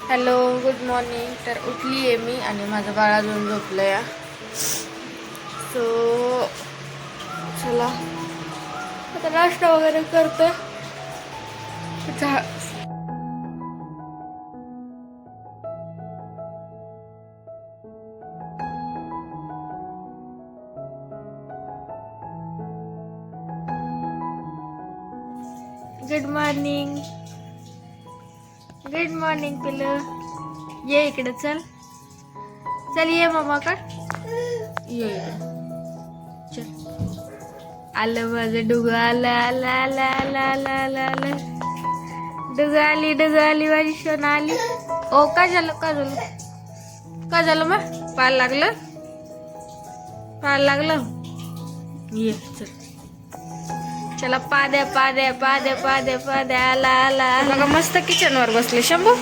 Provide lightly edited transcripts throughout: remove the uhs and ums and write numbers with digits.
Hello, good morning. तर उठली आहे मी आणि माझं बाळ अजून झोपलं या. सो चला आता नाश्ता वगैरे करते. गुड मॉर्निंग, गुड मॉर्निंग पिल्लू. ये इकडे, चल चल, ये मामाकड ये इकडे. चल, आलं माझं डुगं, आलं आलं आलं आलं आलं आलं आलं. डुगं आली, डुगं आली, माझी सोना आली. ओ काय झालं, काय झालं, काय झालं? मग पाहायला लागलं, पाहायला लागलं. ये चल, चला पाद्या पाद्या पाद्या पाद्या पाद्या. आला आला बघा, मस्त किचनवर बसले शंभू.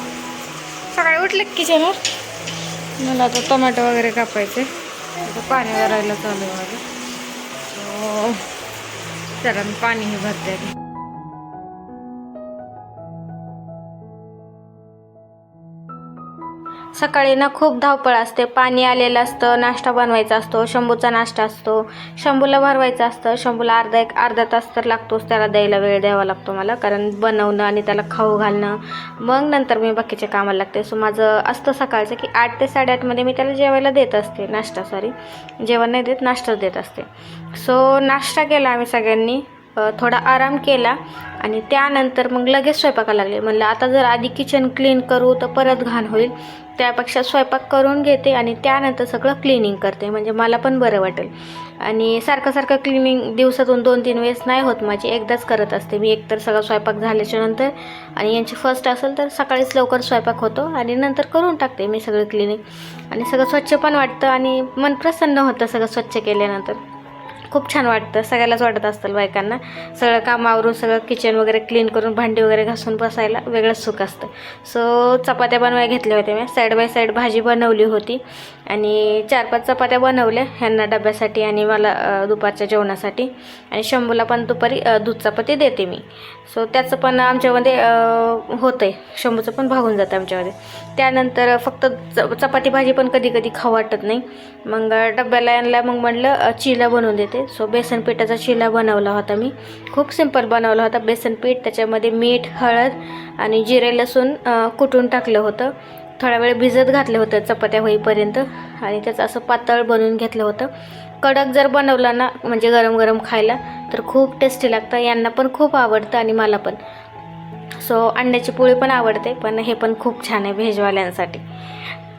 सकाळी उठले किचनवर. मला आता टोमॅटो वगैरे कापायचे. आता पाणी भरायला चालू आहे माझं. चला मी पाणी हे भरते. सकाळी ना खूप धावपळ असते. पाणी आलेलं असतं, नाश्ता बनवायचा असतो, शंभूचा नाश्ता असतो, शंभूला भरवायचं असतं. शंभूला अर्धा तास तर लागतोच त्याला द्यायला, वेळ द्यावा लागतो मला, कारण बनवणं आणि त्याला खाऊ घालणं, मग नंतर मी बाकीच्या कामाला लागते. सो माझं असतं सकाळचं की 8 ते 8:30 मी त्याला जेवायला देत असते. जेवण नाही देत, नाश्ताच देत असते. सो नाश्ता केला आम्ही सगळ्यांनी, थोडा आराम केला आणि त्यानंतर मग लगेच स्वयंपाकाला लागले. म्हणलं आता जर आधी किचन क्लीन करू तर परत घाण होईल, त्यापेक्षा स्वयंपाक करून घेते आणि त्यानंतर सगळं क्लिनिंग करते, म्हणजे मला पण बरं वाटेल. आणि सारखं क्लिनिंग दिवसातून 2-3 वेळेस नाही होत माझी, एकदाच करत असते मी. एकतर सगळं स्वयंपाक झाल्याच्या नंतर, आणि यांची फर्स्ट असेल तर सकाळीच लवकर स्वयंपाक होतो आणि नंतर करून टाकते मी सगळं क्लिनिंग. आणि सगळं स्वच्छ पण वाटतं आणि मन प्रसन्न होतं सगळं स्वच्छ केल्यानंतर. खूप छान वाटतं, सगळ्यालाच वाटत असतं बायकांना. सगळं कामावरून सगळं किचन वगैरे क्लीन करून भांडी वगैरे घासून बसायला वेगळंच सुख असतं. सो चपात्या बनवायला घेतल्या होत्या मी. साईड बाय साईड भाजी बनवली होती आणि 4-5 चपात्या बनवल्या ह्यांना डब्यासाठी आणि मला दुपारच्या जेवणासाठी. आणि शंभूला पण दुपारी दूध चपाती देते मी. सो त्याचं पण आमच्यामध्ये होतं आहे, शंभूचं पण भागून जातं आमच्यामध्ये. त्यानंतर फक्त चपाती भाजी पण कधी कधी खाऊ वाटत नाही, मग डब्याला आणला. मग म्हटलं चिला बनवून देते. सो बेसन पिठाचा चिला बनवला होता मी. खूप सिंपल बनवला होता. बेसन पीठ, त्याच्यामध्ये मीठ, हळद आणि जिरे लसूण कुटून टाकलं होतं. थोडा वेळ भिजत घातलं होतं चपात्या होईपर्यंत आणि त्याचं असं पातळ बनवून घेतलं होतं. कडक जर बनवला ना, म्हणजे गरम गरम खायला, तर खूप टेस्टी लागतं. यांना पण खूप आवडतं आणि मला पण. सो अंड्याची पोळी पण आवडते, पण हे पण खूप छान आहे व्हेजवाल्यांसाठी.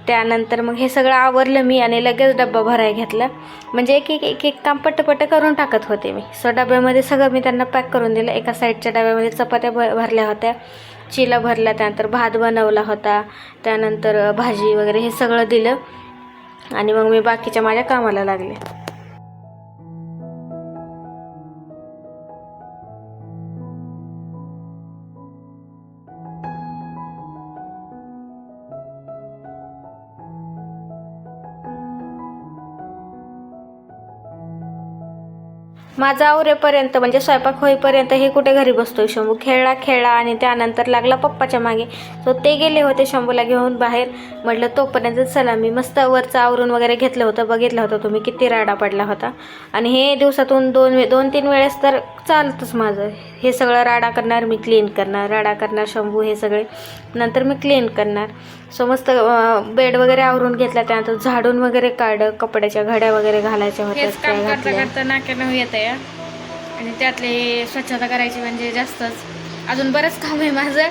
त्यानंतर मग हे सगळं आवरलं मी आणि लगेच डब्बा भरायला घेतला. म्हणजे एक काम पट्ट करून टाकत होते मी. सो डब्यामध्ये सगळं मी त्यांना पॅक करून दिलं. एका साईडच्या डब्यामध्ये चपात्या भरल्या होत्या, चिला भरला, त्यानंतर भात बनवला होता, त्यानंतर भाजी वगैरे हे सगळं दिलं आणि मग मी बाकीच्या माझ्या कामाला लागले. माझा आवरेपर्यंत, म्हणजे स्वयंपाक होईपर्यंत हे कुठे घरी बसतोय. शंभू खेळला आणि त्यानंतर लागला पप्पाच्या मागे. सो ते गेले होते शंभूला घेऊन बाहेर. म्हटलं तोपर्यंत चला, मी मस्त वरचं आवरून वगैरे घेतलं होतं. बघितलं होतं तुम्ही किती राडा पडला होता. आणि हे दिवसातून 2-3 वेळेस तर चालतंच माझं. हे सगळं राडा करणार मी, क्लीन करणार, राडा करणार शंभू, हे सगळे नंतर मी क्लीन करणार. सो मस्त बेड वगैरे आवरून घेतला, त्यानंतर झाडून वगैरे काढलं, कपड्याच्या घड्या वगैरे घालायच्या होत्या त्या घातल्या. नाक्यानं येत आहे आणि त्यातले स्वच्छता करायची म्हणजे जास्तच. अजून बरंच काम आहे माझं.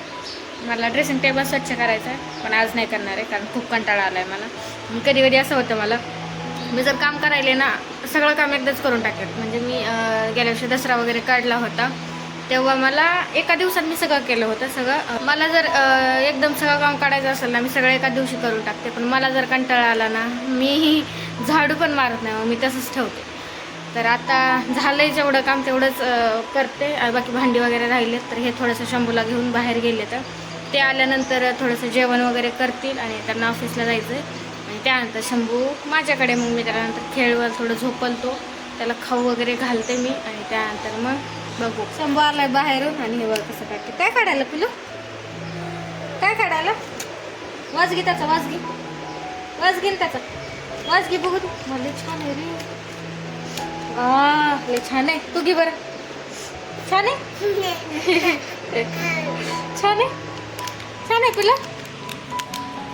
मला ड्रेसिंग टेबल स्वच्छ करायचं आहे, पण आज नाही करणार आहे कारण खूप कंटाळा आला आहे मला. कधी असं होतं मला, मी जर काम करायले ना, सगळं काम एकदाच करून टाकेल. म्हणजे मी गेल्या वर्षी दसरा वगैरे काढला होता, तेव्हा मला एका दिवसात मी सगळं केलं होतं. मला जर एकदम सगळं काम काढायचं असेल ना, मी सगळं एका दिवशी करून टाकते. पण मला जर कंटाळा आला ना, मी झाडू पण मारत नाही, मी तसंच ठेवते. तर आता झालंय जेवढं काम तेवढंच करते. बाकी भांडी वगैरे राहिले तर हे थोडंसं शंभूला घेऊन बाहेर गेले, तर ते आल्यानंतर थोडंसं जेवण वगैरे करतील आणि त्यांना ऑफिसला जायचं आहे. आणि त्यानंतर शंभू माझ्याकडे, मग मी त्यानंतर खेळवल, थोडं झोपलतो, त्याला खाऊ वगैरे घालते मी. आणि त्यानंतर मग बघू. शंभू आलाय बाहेरून आणि हे बघ कसं काढते. काय काढायला पिलू, काय काढायला? वाज घे त्याचा, वाज घे, वाज घे त्याचा, वाज घे बघू. मला छान आहे रे. लय छान आहे. तू घे बरं. छान आहे. छान आहे, छान आहे तुला.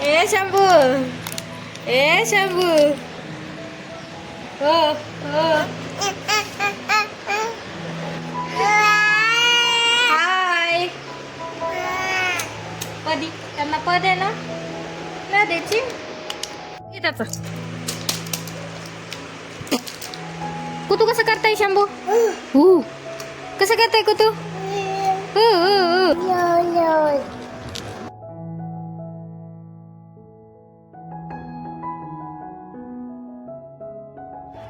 ए शंभू, ए शंभू. हो हो. हाय. पदी त्यांना पद आहे ना द्यायची. त्याचा कुतू कसं करताय शंभू? कसं करताय कुतू?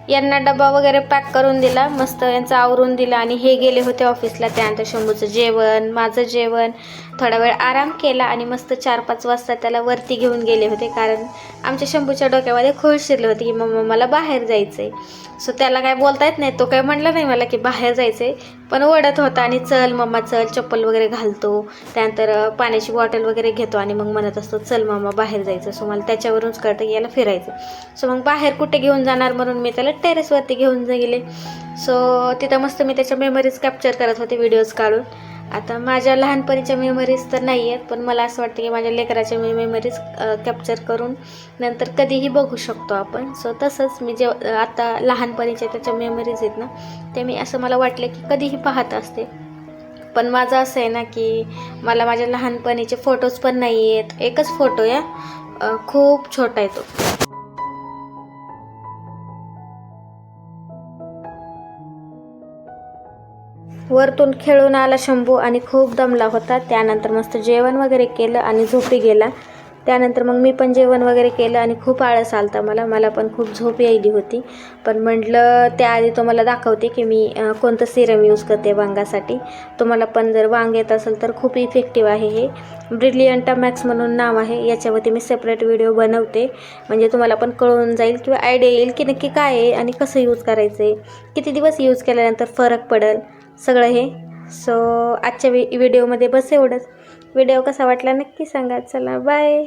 यांना डबा वगैरे पॅक करून दिला, मस्त यांचं आवरून दिलं आणि हे गेले होते ऑफिसला. त्यानंतर शंभूचं जेवण, माझं जेवण, थोडा वेळ आराम केला आणि मस्त 4-5 वाजता त्याला वरती घेऊन गेले होते. कारण आमच्या शंभूच्या डोक्यामध्ये खूळ शिरले होते की मम्मा मला बाहेर जायचं आहे. सो त्याला काय बोलता येत नाही, तो काय म्हणला नाही मला की बाहेर जायचं आहे, पण ओढत होता आणि चल मम्मा चल, चप्पल वगैरे घालतो, त्यानंतर पाण्याची बॉटल वगैरे घेतो आणि मग म्हणत असतो चल मम्मा बाहेर जायचं. सो मला त्याच्यावरूनच कळतं की याला फिरायचं. सो मग बाहेर कुठे घेऊन जाणार म्हणून मी त्याला टेरेसवरती घेऊन गेले. सो तिथं मस्त मी त्याच्या मेमरीज कॅप्चर करत होते व्हिडिओज काढून. आता माझ्या लहानपणीच्या मेमरीज तर नाही आहेत, पण मला असं वाटतं की माझ्या लेकराच्या मेमरीज कॅप्चर करून नंतर कधीही बघू शकतो आपण. सो तसंच मी जे आता लहानपणीच्या त्याच्या मेमरीज आहेत ना, ते मी असं मला वाटलं की कधीही पाहत असते. पण माझं असं आहे ना की मला माझ्या लहानपणीचे फोटोज पण नाही आहेत. एकच फोटो या खूप छोटा आहे तो. वरतून खेळून आला शंभू आणि खूप दमला होता. त्यानंतर मस्त जेवण वगैरे केलं आणि झोपी गेला. त्यानंतर मग मी पण जेवण वगैरे केलं आणि खूप आळस आलता मला पण खूप झोप यायली होती. पण म्हटलं त्याआधी तुम्हाला दाखवते की मी कोणतं सिरम यूज करते वांगासाठी. तुम्हाला पण जर वांग येत असेल तर खूप इफेक्टिव्ह आहे हे. ब्रिलियंटा मॅक्स म्हणून नाव आहे. याच्यावरती मी सेपरेट व्हिडिओ बनवते, म्हणजे तुम्हाला पण कळून जाईल किंवा आयडिया येईल की नक्की काय आहे आणि कसं यूज करायचं आहे, किती दिवस यूज केल्यानंतर फरक पडेल सगळं हे. सो आजच्या व्हिडिओमध्ये बस एवढंच. व्हिडिओ कसा वाटला नक्की सांगा. चला बाय.